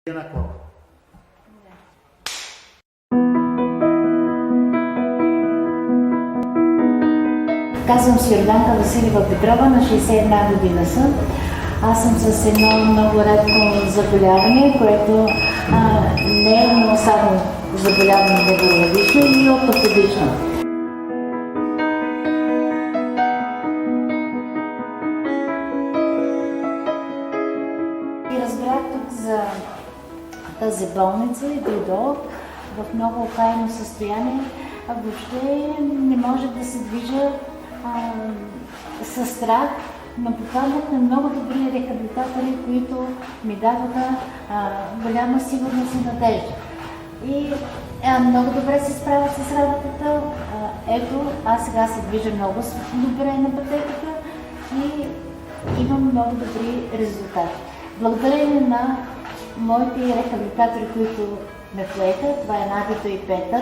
Еднакво. Казвам се Йорданка Василева Петрова, на 61 година съм. Аз съм с едно много редко заболяване, което не е много само заболяване неврологично и ортопедично. И разбрах тук за тази болница и дойдох в много окаяно състояние. Въобще не може да се движа със страх, но попаднах на много добри рехабилитатори, които ми даваха голяма сигурност и надежда. И много добре се справят с работата. Ето, аз сега се движа много добре на пътеката и имам много добри резултати. Благодарение на моите рехабилитатори, които ме поеха, това е Надито и Петър,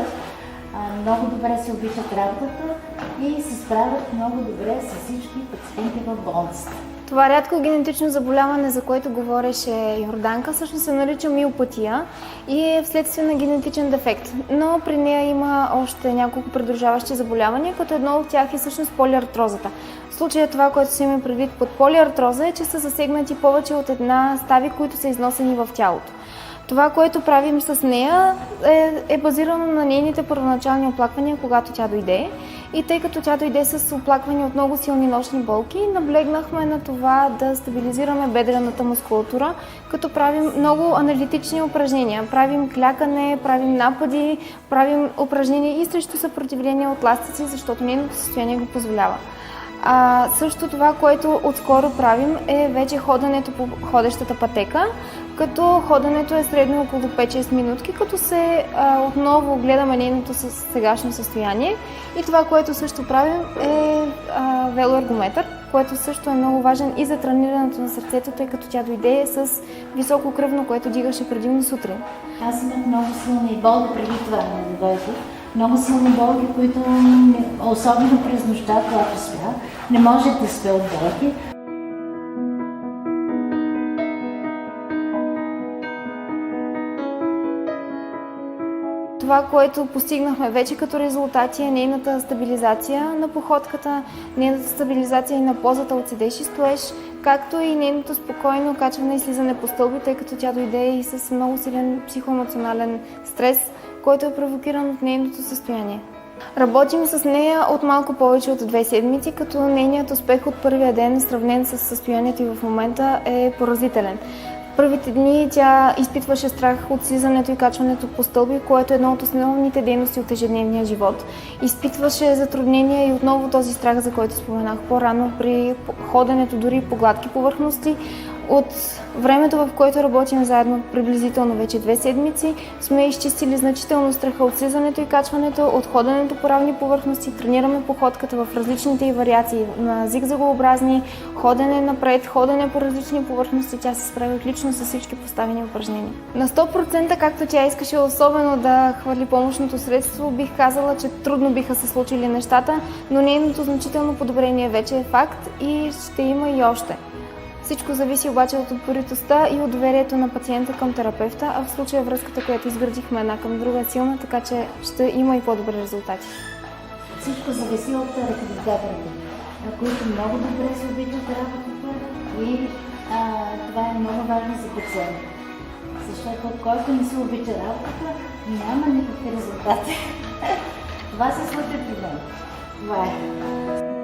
много добре се обичат работата и се справят много добре с всички пациенти в болницата. Това рядко генетично заболяване, за което говореше Йорданка, всъщност се нарича миопатия и е вследствие на генетичен дефект. Но при нея има още няколко придружаващи заболявания, като едно от тях е всъщност полиартрозата. В случая това, което се има предвид под полиартроза, е, че са засегнати повече от една стави, които са износени в тялото. Това, което правим с нея е базирано на нейните първоначални оплаквания, когато тя дойде. И тъй като тя дойде с оплаквания от много силни нощни болки, наблегнахме на това да стабилизираме бедрената мускулатура, като правим много аналитични упражнения. Правим клякане, правим напади, правим упражнения и срещу съпротивление от ластици, защото нейното състояние го позволява. Също това, което отскоро правим, е вече ходенето по ходещата пътека, като ходенето е средно около 5-6 минутки, като се отново гледаме нейното сегашно състояние. И това, което също правим, е велоергометър, което също е много важен и за тренирането на сърцето, тъй като тя дойде с високо кръвно, което дигаше предимно сутрин. Аз имах много силни болки преди това да дойде. Много силни болки, които особено през нощта, когато спя, не може да спя от болки. Това, което постигнахме вече като резултати, е нейната стабилизация на походката, нейната стабилизация и на позата от седеш и стоеш, както и нейното спокойно качване и слизане по стълби, тъй като тя дойде и с много силен психоемоционален стрес, който е провокиран от нейното състояние. Работим с нея от малко повече от 2 седмици, като нейният успех от първия ден, сравнен с състоянието и в момента, е поразителен. Първите дни тя изпитваше страх от слизането и качването по стълби, което е едно от основните дейности от ежедневния живот. Изпитваше затруднения и отново този страх, за който споменах по-рано, при ходенето дори по гладки повърхности. От времето, в което работим заедно, приблизително вече 2 седмици, сме изчистили значително страха от слизането и качването, от ходенето по равни повърхности, тренираме походката в различните й вариации на зигзагообразни, ходене напред, ходене по различни повърхности. Тя се справи отлично с всички поставени упражнения. На 100%, както тя искаше особено да хвърли помощното средство, бих казала, че трудно биха се случили нещата, но нейното значително подобрение вече е факт и ще има и още. Всичко зависи обаче от упоритостта и от доверието на пациента към терапевта, а в случая връзката, която изградихме една към друга, е силна, така че ще има и по-добри резултати. Всичко зависи от рехабилитаторите, които много добре се обичат работата и това е много важно за пациента. Защото който не се обича работата, няма никакви резултати. Това се случва при мен. Това е.